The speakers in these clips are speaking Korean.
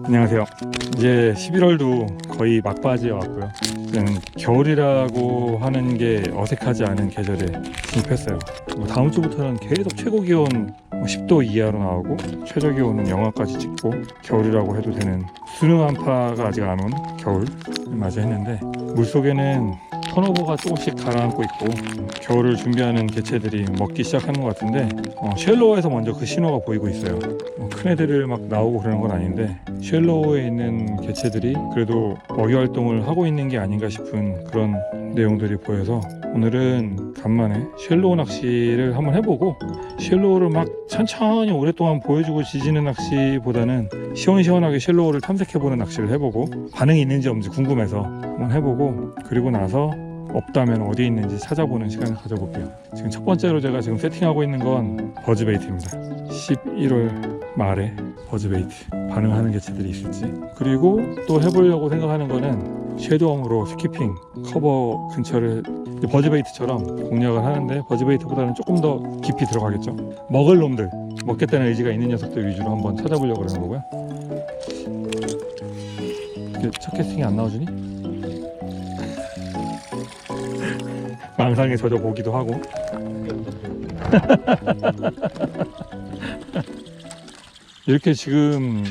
안녕하세요. 이제 11월도 거의 막바지에 왔고요. 겨울이라고 하는 게 어색하지 않은 계절에 진입했어요. 다음 주부터는 계속 최고 기온 10도 이하로 나오고 최저 기온은 영하까지 찍고 겨울이라고 해도 되는 수능 한파가 아직 안 온 겨울 맞이했는데, 물속에는 턴오버가 조금씩 가라앉고 있고 겨울을 준비하는 개체들이 먹기 시작하는 것 같은데, 쉘로우에서 먼저 그 신호가 보이고 있어요. 큰 애들을 막 나오고 그러는 건 아닌데 쉘로우에 있는 개체들이 그래도 먹이 활동을 하고 있는 게 아닌가 싶은 그런 내용들이 보여서, 오늘은 간만에 쉘로우 낚시를 한번 해보고, 쉘로우를 막 천천히 오랫동안 보여주고 지지는 낚시보다는 시원시원하게 쉘로우를 탐색해보는 낚시를 해보고, 반응이 있는지 없는지 궁금해서 한번 해보고, 그리고 나서 없다면 어디 있는지 찾아보는 시간을 가져볼게요. 지금 첫 번째로 제가 지금 세팅하고 있는 건 버즈베이트입니다. 11월 말에 버즈베이트 반응하는 개체들이 있을지, 그리고 또 해보려고 생각하는 거는 섀도우으로 스키핑 커버 근처를 버즈베이트처럼 공략을 하는데, 버즈베이트보다는 조금 더 깊이 들어가겠죠. 먹을 놈들, 먹겠다는 의지가 있는 녀석들 위주로 한번 찾아보려고 그러는 거고요. 첫 캐스팅이 안 나와주니? 망상에 젖어 보기도 하고. 이렇게 지금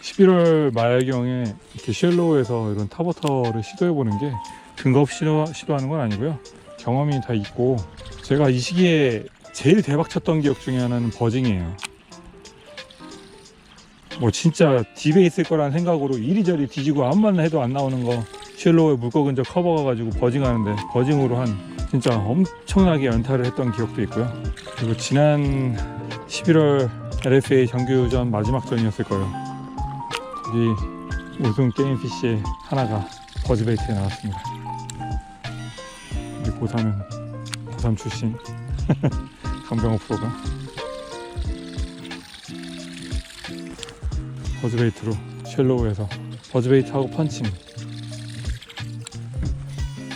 11월 말경에 이렇게 쉘로우에서 이런 타버터를 시도해보는 게 근거 없이 시도하는 건 아니고요. 경험이 다 있고, 제가 이 시기에 제일 대박 쳤던 기억 중에 하나는 버징이에요. 뭐 진짜 딥에 있을 거라는 생각으로 이리저리 뒤지고 아무만 해도 안 나오는 거 쉘로우에 물고 근처 커버 가가지고 버징하는데, 버징으로 한 진짜 엄청나게 연타를 했던 기억도 있고요. 그리고 지난 11월 LFA 정규전 마지막 전이었을 거예요. 우리 우승 게임피쉬의 하나가 버즈베이트에 나왔습니다. 우리 고3 출신 강병호 프로가 버즈베이트로 쉘로우에서 버즈베이트하고 펀칭,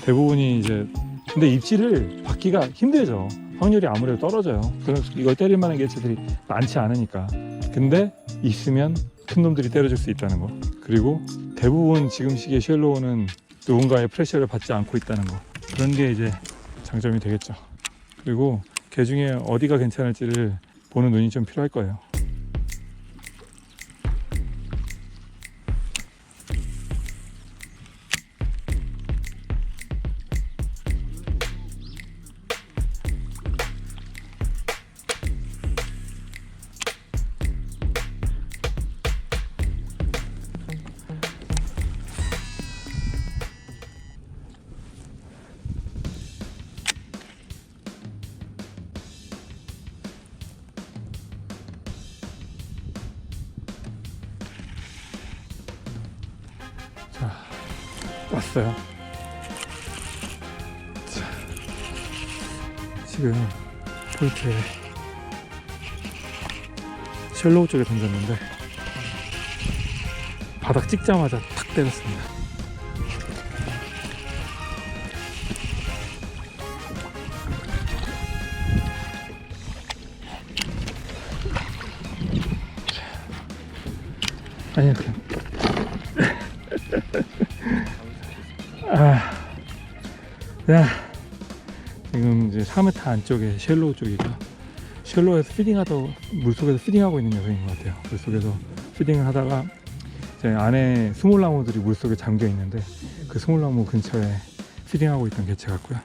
대부분이 이제, 근데 입질을 받기가 힘들죠. 확률이 아무래도 떨어져요. 그래서 이걸 때릴 만한 개체들이 많지 않으니까. 근데 있으면 큰 놈들이 때려줄 수 있다는 거, 그리고 대부분 지금 시기에 쉘로우는 누군가의 프레셔를 받지 않고 있다는 거, 그런 게 이제 장점이 되겠죠. 그리고 개 중에 어디가 괜찮을지를 보는 눈이 좀 필요할 거예요. 자, 왔어요. 자, 지금 포인트에 쉘로우 쪽에 던졌는데 바닥 찍자마자 탁 때렸습니다. 아니, 그냥 그냥 지금 이제 3m 안쪽에 쉘로우 쪽이가, 쉘로우에서 물속에서 피딩하고 있는 녀석인 것 같아요. 물속에서 피딩을 하다가 이제 안에 스몰나무들이 물속에 잠겨 있는데, 그 스몰나무 근처에 피딩하고 있던 개체 같고요.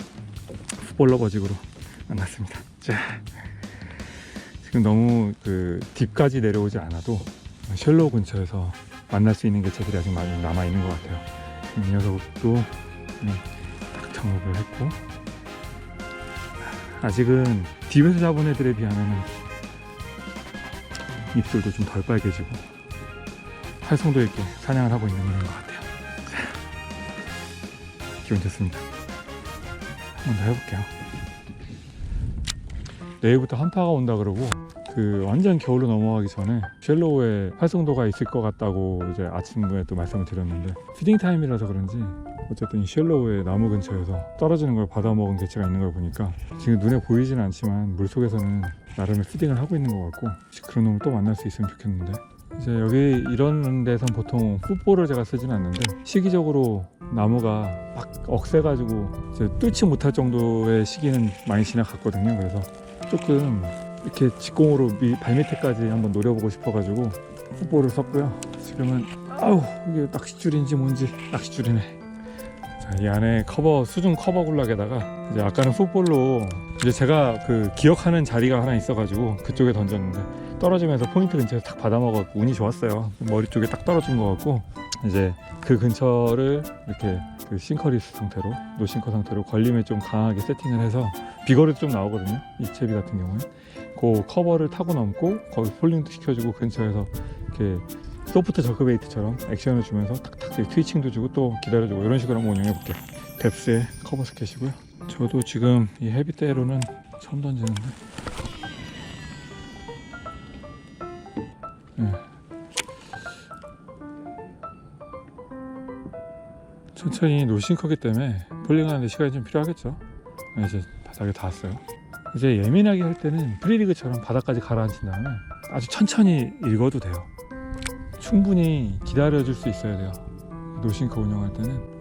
스폴러 버직으로 만났습니다. 자, 지금 너무 그 딥까지 내려오지 않아도 쉘로우 근처에서 만날 수 있는 개체들이 아직 많이 남아 있는 것 같아요. 이 녀석도 딱 정업을 했고, 아직은 딥에서 잡은 애들에 비하면 입술도 좀 덜 빨개지고 활성도 있게 사냥을 하고 있는 것 같아요. 기분 좋습니다. 한번 더 해볼게요. 내일부터 한파가 온다 그러고, 그 완전 겨울로 넘어가기 전에 쉘로우에 활성도가 있을 것 같다고 이제 아침에 또 말씀을 드렸는데, 피딩 타임이라서 그런지 어쨌든 이 쉘로우의 나무 근처에서 떨어지는 걸 받아먹은 개체가 있는 걸 보니까 지금 눈에 보이지는 않지만 물속에서는 나름의 피딩을 하고 있는 것 같고, 그런 놈을 또 만날 수 있으면 좋겠는데, 이제 여기 이런 데선 보통 풋볼을 제가 쓰진 않는데 시기적으로 나무가 막 억세가지고 이제 뚫지 못할 정도의 시기는 많이 지나갔거든요. 그래서 조금 이렇게 직공으로 발밑에까지 한번 노려보고 싶어가지고 풋볼을 썼고요. 지금은 아우 이게 낚싯줄인지 뭔지 낚싯줄이네. 자, 이 안에 수중 커버 굴락에다가 이제 아까는 풋볼로 이제 제가 그 기억하는 자리가 하나 있어가지고 그쪽에 던졌는데 떨어지면서 포인트 근처에서 탁 받아먹었고 운이 좋았어요. 머리 쪽에 딱 떨어진 것 같고 이제 그 근처를 이렇게 그 싱커리스 상태로 노싱커 상태로 걸림에 좀 강하게 세팅을 해서 비거리도 좀 나오거든요. 이 채비 같은 경우는 그 커버를 타고 넘고 거기 폴링도 시켜주고 근처에서 이렇게 소프트 저크베이트처럼 액션을 주면서 탁탁 트위칭도 주고 또 기다려주고 이런 식으로 한번 운영해 볼게요. 뎁스의 커버 스켓이고요. 저도 지금 이 헤비대로는 처음 던지는데 네. 천천히 노싱커기 때문에 폴링하는데 시간이 좀 필요하겠죠. 이제 바닥에 닿았어요. 이제 예민하게 할 때는 프리리그처럼 바닥까지 가라앉힌 다음에 아주 천천히 읽어도 돼요. 충분히 기다려줄 수 있어야 돼요. 노싱커 운영할 때는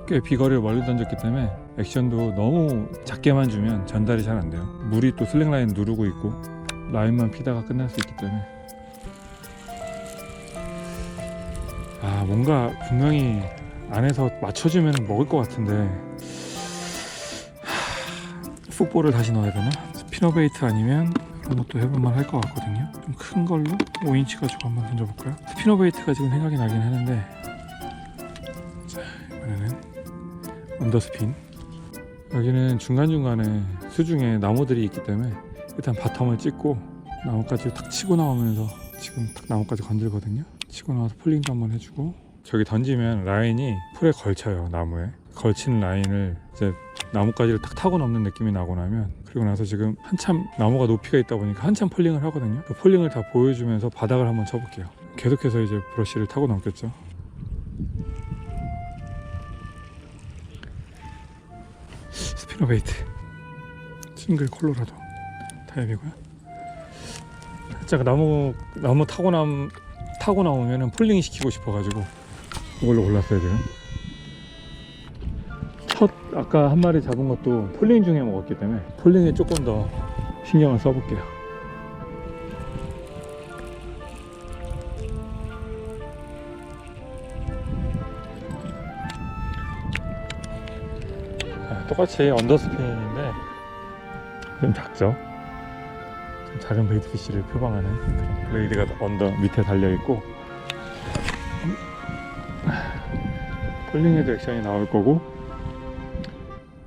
꽤 비거리를 멀리 던졌기 때문에 액션도 너무 작게만 주면 전달이 잘 안 돼요. 물이 또 슬링 라인 누르고 있고 라인만 피다가 끝날 수 있기 때문에 뭔가 분명히 안에서 맞춰주면 먹을 것 같은데 풋볼을 다시 넣어야 되나? 스피너베이트 아니면 이런 것도 해볼만 할 것 같거든요. 좀 큰 걸로 5인치 가지고 한번 던져볼까요? 스피너베이트가 지금 생각이 나긴 하는데 자, 이번에는 언더스핀. 여기는 중간중간에 수중에 나무들이 있기 때문에 일단 바텀을 찍고 나무까지 탁 치고 나오면서 지금 탁 나무까지 건들거든요. 치고 나와서 폴링도 한번 해주고 저기 던지면 라인이 풀에 걸쳐요. 나무에 걸친 라인을 이제 나무까지를 탁 타고 넘는 느낌이 나고 나면 그리고 나서 지금 한참 나무가 높이가 있다 보니까 한참 폴링을 하거든요. 그 폴링을 다 보여주면서 바닥을 한번 쳐볼게요. 계속해서 이제 브러쉬를 타고 넘겠죠. 스피너베이트 싱글 콜로라도 타입이고요. 살짝 나무 타고 나오면은 폴링 시키고 싶어가지고 이걸로 골랐어요. 지금 아까 한 마리 잡은 것도 폴링 중에 먹었기 때문에 폴링에 조금 더 신경을 써볼게요. 똑같이 언더스핀인데 좀 작죠. 좀 작은 베이트피쉬를 표방하는 그런 블레이드가 언더 밑에 달려있고 폴링에도 액션이 나올 거고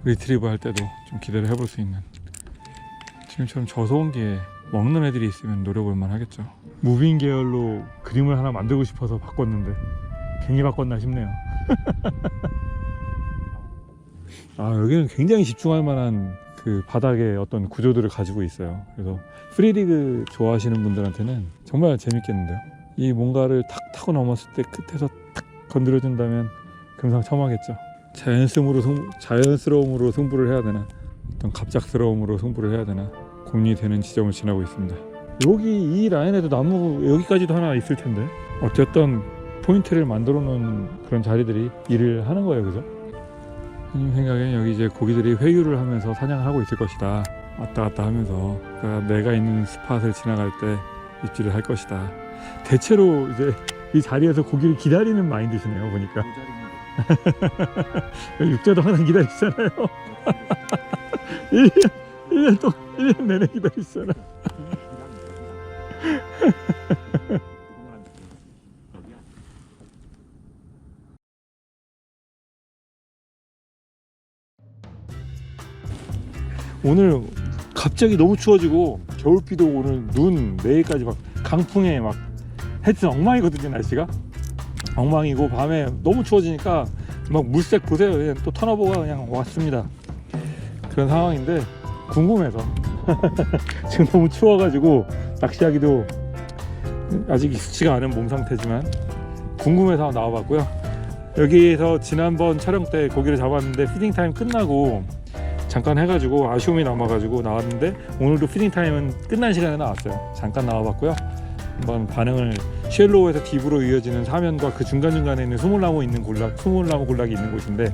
리트리브 할 때도 좀 기대를 해볼 수 있는 지금처럼 저소음기에 먹는 애들이 있으면 노려볼만 하겠죠. 무빙 계열로 그림을 하나 만들고 싶어서 바꿨는데 괜히 바꿨나 싶네요. 여기는 굉장히 집중할 만한 그 바닥의 어떤 구조들을 가지고 있어요. 그래서 프리리그 좋아하시는 분들한테는 정말 재밌겠는데요. 이 뭔가를 탁 타고 넘었을 때 끝에서 탁 건드려준다면 금상첨화겠죠. 자연스러움으로 승부를 해야 되나 어떤 갑작스러움으로 승부를 해야 되나 고민이 되는 지점을 지나고 있습니다. 여기 이 라인에도 나무 여기까지도 하나 있을 텐데 어쨌든 포인트를 만들어 놓은 그런 자리들이 일을 하는 거예요. 그죠? 형님 생각엔 여기 이제 고기들이 회유를 하면서 사냥을 하고 있을 것이다. 왔다 갔다 하면서 그러니까 내가 있는 스팟을 지나갈 때 입질을 할 것이다. 대체로 이제 이 자리에서 고기를 기다리는 마인드시네요. 보니까 육자도 항상 기다리시잖아요. 1년 내내 기다리시잖아. 오늘 갑자기 너무 추워지고 겨울비도 오늘 눈 내일까지 막 강풍에 막 하여튼 엉망이거든요. 날씨가 엉망이고 밤에 너무 추워지니까 막 물색 보세요. 그냥 또 턴오버가 그냥 왔습니다. 그런 상황인데 궁금해서 지금 너무 추워가지고 낚시하기도 아직 익숙치가 않은 몸 상태지만 궁금해서 나와봤고요. 여기에서 지난번 촬영 때 고기를 잡았는데 피딩 타임 끝나고 잠깐 해가지고 아쉬움이 남아가지고 나왔는데, 오늘도 피딩 타임은 끝난 시간에 나왔어요. 잠깐 나와봤고요. 한번 반응을, 쉘로우에서 딥으로 이어지는 사면과 그 중간중간에 있는 스몰나무 군락이 있는 곳인데,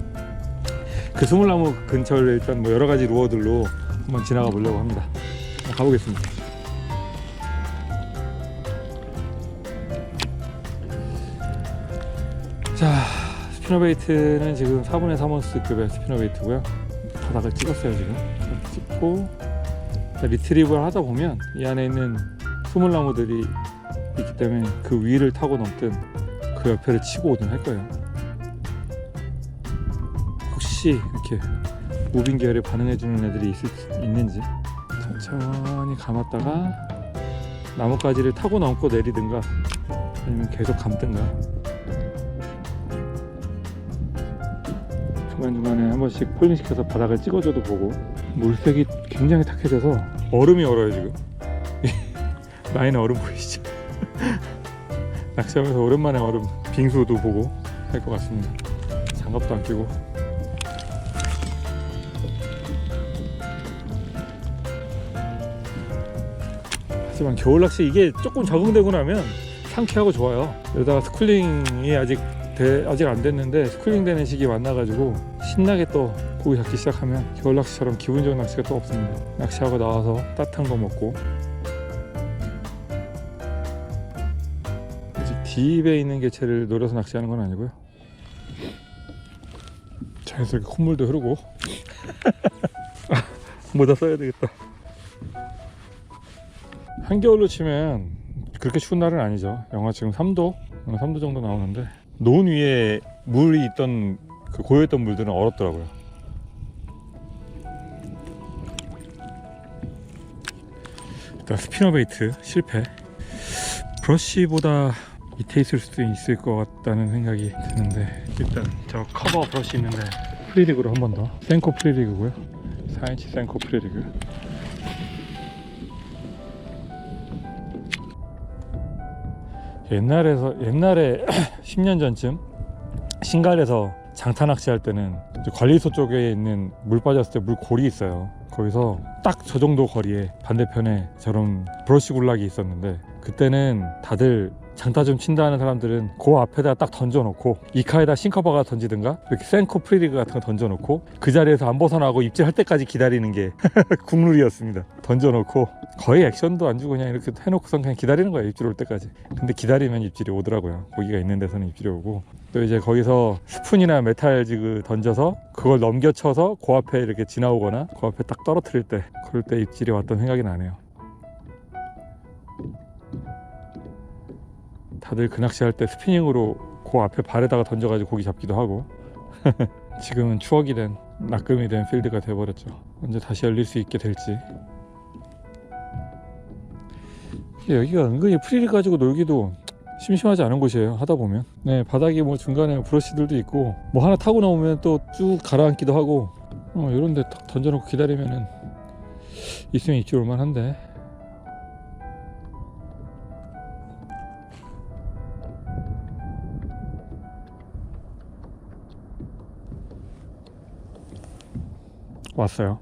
그 스몰나무 근처를 일단 뭐 여러가지 루어들로 한번 지나가 보려고 합니다. 가보겠습니다. 자, 스피너베이트는 지금 4분의 3온스급의 스피너베이트고요. 바닥을 찍었어요. 지금 찍고 리트리브를 하다 보면 이 안에 있는 스몰나무들이 있기 때문에 그 위를 타고 넘든 그 옆에를 치고 오든 할 거예요. 혹시 이렇게 무빙 계열에 반응해주는 애들이 있는지 천천히 감았다가 나뭇가지를 타고 넘고 내리든가 아니면 계속 감든가, 중간중간에 한 번씩 폴링시켜서 바닥을 찍어줘도 보고. 물색이 굉장히 탁해져서 얼음이 얼어요 지금. 라인에 얼음 보이시죠? 낚시하면서 오랜만에 얼음, 빙수도 보고 할 것 같습니다. 장갑도 안 끼고. 하지만 겨울 낚시 이게 조금 적응되고 나면 상쾌하고 좋아요. 여기다가 스쿨링이 아직 안 됐는데, 스쿨링 되는 시기 만나가지고 신나게 또 고기 잡기 시작하면 겨울 낚시처럼 기분 좋은 낚시가 또 없습니다. 낚시하고 나와서 따뜻한 거 먹고. 아직 딥에 있는 개체를 노려서 낚시하는 건 아니고요. 자연스럽게 콧물도 흐르고. 모자 써야 되겠다. 한겨울로 치면 그렇게 추운 날은 아니죠. 영하 지금 3도 정도 나오는데, 논 위에 물이 있던 그 고여있던 물들은 얼었더라고요. 일단 스피너베이트 실패. 브러쉬보다 밑에 있을 수도 있을 것 같다는 생각이 드는데, 일단 저 커버 브러쉬 있는데 프리리그로 한 번 더. 센코 프리리그고요. 4인치 센코 프리리그. 옛날에 10년 전쯤 신갈에서 장타 낚시할 때는 관리소 쪽에 있는 물 빠졌을 때 물골이 있어요. 거기서 딱 저 정도 거리에 반대편에 저런 브러쉬 군락이 있었는데, 그때는 다들 장타 좀 친다 하는 사람들은 그 앞에다 딱 던져놓고, 이카에다 싱커버가 던지든가 이렇게 센코 프리리그 같은 거 던져놓고 그 자리에서 안 벗어나고 입질할 때까지 기다리는 게 국룰이었습니다. 던져놓고 거의 액션도 안 주고 그냥 이렇게 해놓고선 그냥 기다리는 거예요, 입질 올 때까지. 근데 기다리면 입질이 오더라고요. 고기가 있는 데서는 입질이 오고, 또 이제 거기서 스푼이나 메탈 지그 던져서 그걸 넘겨쳐서 그 앞에 이렇게 지나오거나 그 앞에 딱 떨어뜨릴 때, 그럴 때 입질이 왔던 생각이 나네요. 다들 그 낚시할 때 스피닝으로 그 앞에 발에다가 던져가지고 고기 잡기도 하고. 지금은 추억이 된, 낙금이 된 필드가 돼버렸죠. 언제 다시 열릴 수 있게 될지. 여기가 은근히 프리를 가지고 놀기도 심심하지 않은 곳이에요, 하다 보면. 네, 바닥에 뭐 중간에 브러쉬들도 있고, 뭐 하나 타고 나오면 또 쭉 가라앉기도 하고, 이런 데 탁 던져놓고 기다리면은 있으면 입질 올만한데. 왔어요.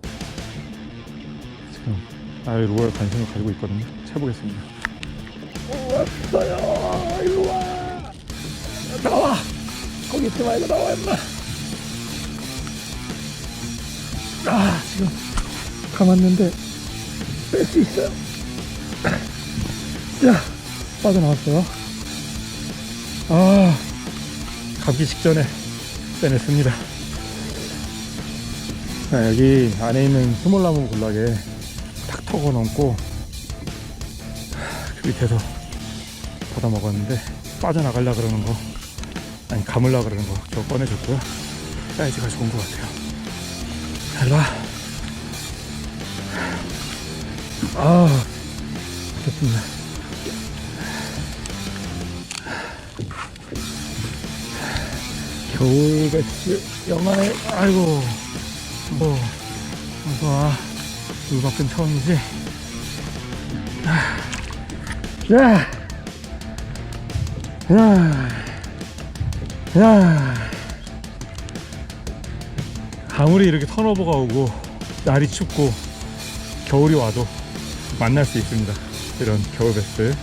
지금 아예 로어에 관심을 가지고 있거든요. 해보겠습니다. 왔어요. 일로 와. 나와. 거기 있지 말고 나와, 임마. 지금 감았는데 뺄 수 있어요. 자, 빠져나왔어요. 감기 직전에 빼냈습니다. 자, 여기 안에 있는 스몰나무 군락에 탁 터고 넘고 그 밑에서 받아 먹었는데, 빠져나가려 그러는 거, 아니 감으려 그러는 거 저 꺼내줬고요. 사이즈가 좋은 것 같아요. 일로와. 됐습니다. 겨울 배스 영하에, 아이고, 어서와. 물 밖은 처음이지. 아무리 이렇게 턴오버가 오고 날이 춥고 겨울이 와도 만날 수 있습니다. 이런 겨울 베스트.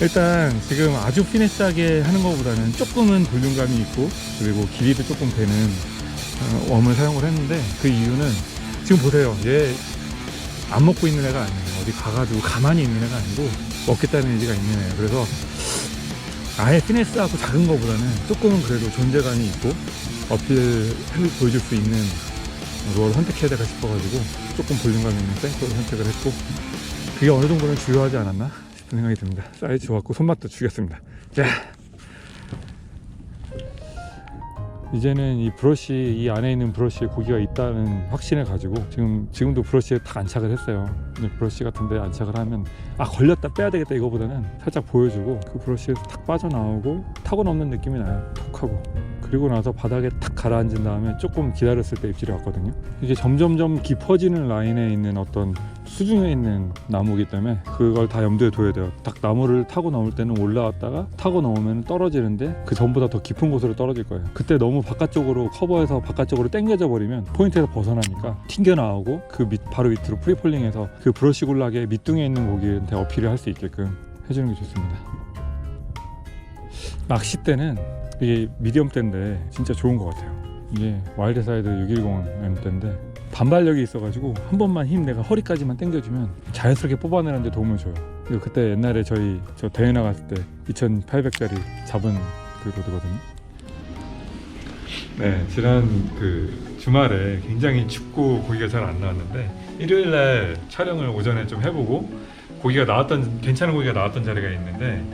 일단 지금 아주 피니시하게 하는 것보다는 조금은 볼륨감이 있고 그리고 길이도 조금 되는 웜을 사용을 했는데, 그 이유는 지금 보세요. 얘 안 먹고 있는 애가 아니에요. 어디 가가지고 가만히 있는 애가 아니고 먹겠다는 의지가 있는 애예요. 그래서 아예 피니시하고 작은 것보다는 조금은 그래도 존재감이 있고 어필을 보여줄 수 있는 롤을 선택해야 될까 싶어가지고 조금 볼륨감 있는 생크를 선택을 했고, 그게 어느 정도는 중요하지 않았나 싶은 생각이 듭니다. 사이즈 좋았고 손맛도 죽였습니다. 자, 이제는 이 브러쉬, 이 안에 있는 브러쉬에 고기가 있다는 확신을 가지고 지금도 브러쉬에 딱 안착을 했어요. 근데 브러쉬 같은데 안착을 하면 걸렸다 빼야 되겠다 이거보다는 살짝 보여주고 그 브러쉬에서 탁 빠져나오고 타고 넘는 느낌이 나요. 톡 하고. 그리고 나서 바닥에 탁 가라앉은 다음에 조금 기다렸을 때 입질이 왔거든요. 이게 점점점 깊어지는 라인에 있는 어떤 수중에 있는 나무이기 때문에 그걸 다 염두에 둬야 돼요. 딱 나무를 타고 넘을 때는 올라왔다가 타고 넘으면 떨어지는데 그 전보다 더 깊은 곳으로 떨어질 거예요. 그때 너무 바깥쪽으로 커버해서 바깥쪽으로 당겨져 버리면 포인트에서 벗어나니까 튕겨 나오고 그 바로 밑으로 프리폴링해서 그 브러쉬 굴락에 밑둥에 있는 고기한테 어필을 할 수 있게끔 해주는 게 좋습니다. 낚싯대는 이게 미디엄 대인데 진짜 좋은 것 같아요. 이게 와일드사이드 610 M대인데 반발력이 있어가지고 한 번만 힘 내가 허리까지만 당겨주면 자연스럽게 뽑아내는 데 도움을 줘요. 그리고 그때 옛날에 저 대회 나갔을 때 2800짜리 잡은 그 로드거든요. 네, 지난 그 주말에 굉장히 춥고 고기가 잘 안 나왔는데 일요일날 촬영을 오전에 좀 해보고 괜찮은 고기가 나왔던 자리가 있는데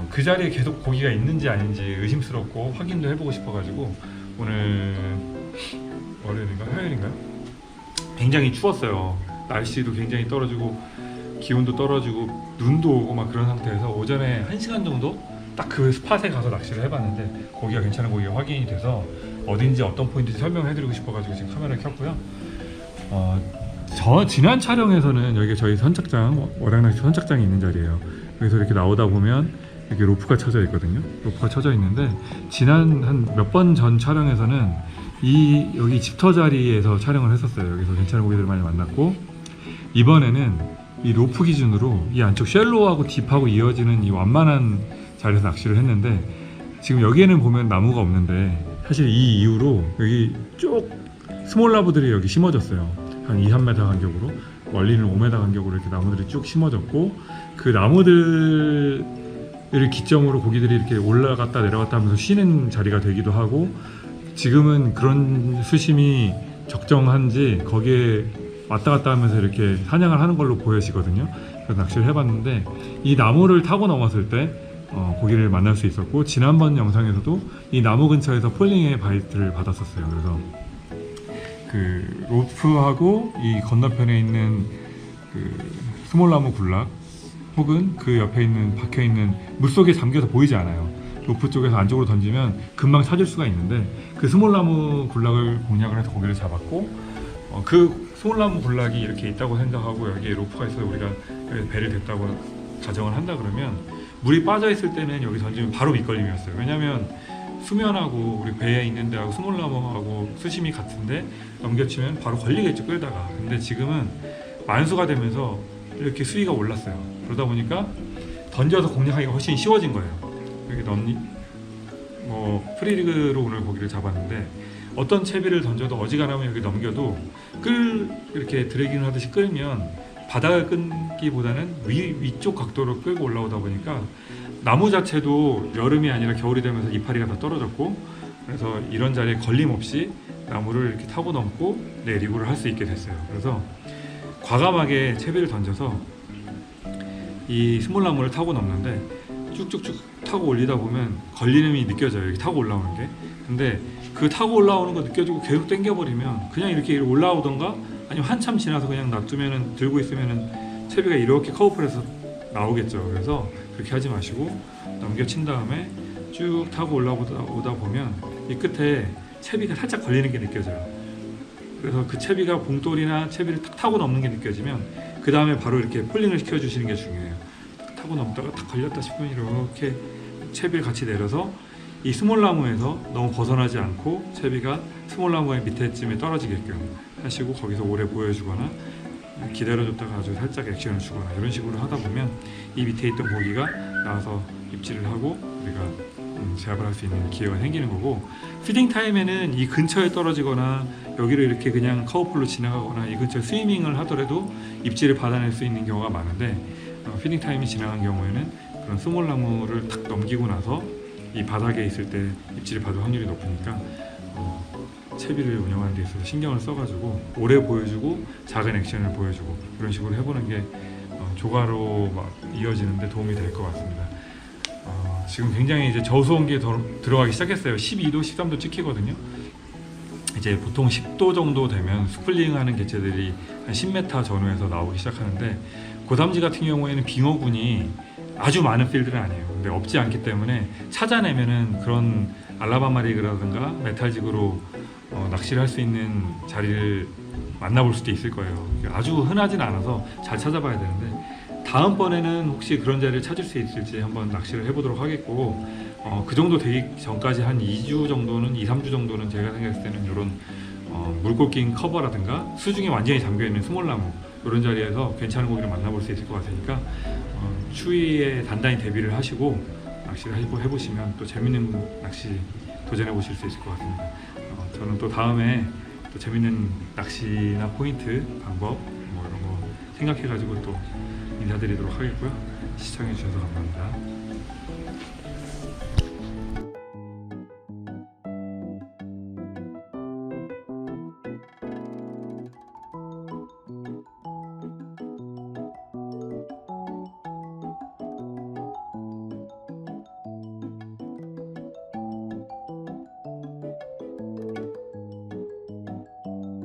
그 자리에 계속 고기가 있는지 아닌지 의심스럽고 확인도 해보고 싶어가지고 오늘 월요일인가 화요일인가요? 굉장히 추웠어요. 날씨도 굉장히 떨어지고 기온도 떨어지고 눈도 오고 막 그런 상태에서 오전에 1시간 정도 딱 그 스팟에 가서 낚시를 해봤는데 고기가 괜찮은 고기가 확인이 돼서 어딘지 어떤 포인트인지 설명해드리고 싶어가지고 지금 카메라를 켰고요. 지난 촬영에서는 여기 저희 선착장, 월양낚시 선착장이 있는 자리예요. 여기서 이렇게 나오다 보면 이렇게 로프가 쳐져 있거든요. 로프가 쳐져 있는데 지난 한 몇 번 전 촬영에서는 여기 집터 자리에서 촬영을 했었어요. 여기서 괜찮은 고기들 많이 만났고, 이번에는 이 로프 기준으로 이 안쪽 쉘로우하고 딥하고 이어지는 이 완만한 자리에서 낚시를 했는데, 지금 여기에는 보면 나무가 없는데 사실 이 이후로 여기 쭉 스몰 라브들이 여기 심어졌어요. 한 2, 3m 간격으로, 멀리는 5m 간격으로 이렇게 나무들이 쭉 심어졌고, 그 나무들을 기점으로 고기들이 이렇게 올라갔다 내려갔다 하면서 쉬는 자리가 되기도 하고, 지금은 그런 수심이 적정한지 거기에 왔다 갔다 하면서 이렇게 사냥을 하는 걸로 보여지거든요. 그래서 낚시를 해봤는데 이 나무를 타고 넘었을 때 고기를 만날 수 있었고, 지난번 영상에서도 이 나무 근처에서 폴링의 바이트를 받았었어요. 그래서 그 로프하고 이 건너편에 있는 그 스몰나무 굴락 혹은 그 옆에 있는 박혀있는 물속에 잠겨서 보이지 않아요. 로프 쪽에서 안쪽으로 던지면 금방 찾을 수가 있는데 그 스몰나무 굴락을 공략을 해서 고기를 잡았고, 그 스몰나무 굴락이 이렇게 있다고 생각하고 여기에 로프가 있어서 우리가 배를 댔다고 가정을 한다 그러면, 물이 빠져 있을 때는 여기 던지면 바로 밑걸림이었어요. 왜냐면 수면하고 우리 배에 있는 데하고 스몰나무하고 수심이 같은데 넘겨치면 바로 걸리겠죠, 끌다가. 근데 지금은 만수가 되면서 이렇게 수위가 올랐어요. 그러다 보니까 던져서 공략하기가 훨씬 쉬워진 거예요. 여기 프리리그로 오늘 고기를 잡았는데, 어떤 채비를 던져도 어지간하면 여기 넘겨도 이렇게 드래깅을 하듯이 끌면 바닥을 끊기보다는 위쪽 각도로 끌고 올라오다 보니까 나무 자체도 여름이 아니라 겨울이 되면서 이파리가 다 떨어졌고, 그래서 이런 자리에 걸림 없이 나무를 이렇게 타고 넘고 리그를 할 수 있게 됐어요. 그래서 과감하게 채비를 던져서 이 스몰나무를 타고 넘는데 쭉쭉쭉 타고 올리다 보면 걸리름이 느껴져요. 이렇게 타고 올라오는 게. 근데 그 타고 올라오는 거 느껴지고 계속 당겨버리면 그냥 이렇게 올라오던가 아니면 한참 지나서 그냥 놔두면은, 들고 있으면은 채비가 이렇게 커브풀에서 나오겠죠. 그래서 그렇게 하지 마시고 넘겨친 다음에 쭉 타고 올라오다 보면 이 끝에 채비가 살짝 걸리는 게 느껴져요. 그래서 그 채비가 봉돌이나 채비를 탁 타고 넘는 게 느껴지면 그 다음에 바로 이렇게 폴링을 시켜주시는 게 중요해요. 타고 넘다가 탁 걸렸다 싶으면 이렇게 채비를 같이 내려서 이 스몰나무에서 너무 벗어나지 않고 채비가 스몰나무의 밑에쯤에 떨어지게끔 하시고 거기서 오래 보여주거나 기다려줬다가 아주 살짝 액션을 주거나 이런 식으로 하다 보면 이 밑에 있던 고기가 나와서 입질을 하고 우리가 제압을 할 수 있는 기회가 생기는 거고, 피딩 타임에는 이 근처에 떨어지거나 여기를 이렇게 그냥 커브풀로 지나가거나 이 근처에 스위밍을 하더라도 입질을 받아낼 수 있는 경우가 많은데, 피딩 타임이 지나간 경우에는 그런 스몰나무를 탁 넘기고 나서 이 바닥에 있을 때 입질을 받을 확률이 높으니까 채비를 운영하는 데 있어서 신경을 써가지고 오래 보여주고 작은 액션을 보여주고 이런 식으로 해보는 게 조가로 막 이어지는데 도움이 될 것 같습니다. 지금 굉장히 이제 저수온기에 들어가기 시작했어요. 12도, 13도 찍히거든요. 이제 보통 10도 정도 되면 스플링하는 개체들이 한 10m 전후에서 나오기 시작하는데, 고담지 같은 경우에는 빙어군이 아주 많은 필드는 아니에요. 근데 없지 않기 때문에 찾아내면은 그런 알라바마 리그라든가 메탈지그로 낚시를 할 수 있는 자리를 만나볼 수도 있을 거예요. 아주 흔하진 않아서 잘 찾아봐야 되는데, 다음번에는 혹시 그런 자리를 찾을 수 있을지 한번 낚시를 해보도록 하겠고, 그 정도 되기 전까지 한 2주 정도는, 2, 3주 정도는 제가 생각했을 때는 이런 물고기 낀 커버라든가 수중에 완전히 잠겨있는 스몰나무 이런 자리에서 괜찮은 고기를 만나볼 수 있을 것 같으니까 추위에 단단히 대비를 하시고 낚시를 해보시면 또 재밌는 낚시 도전해 보실 수 있을 것 같습니다. 저는 또 다음에 또 재밌는 낚시나 포인트, 방법 뭐 이런 거 생각해 가지고 또 인사드리도록 하겠고요. 시청해 주셔서 감사합니다.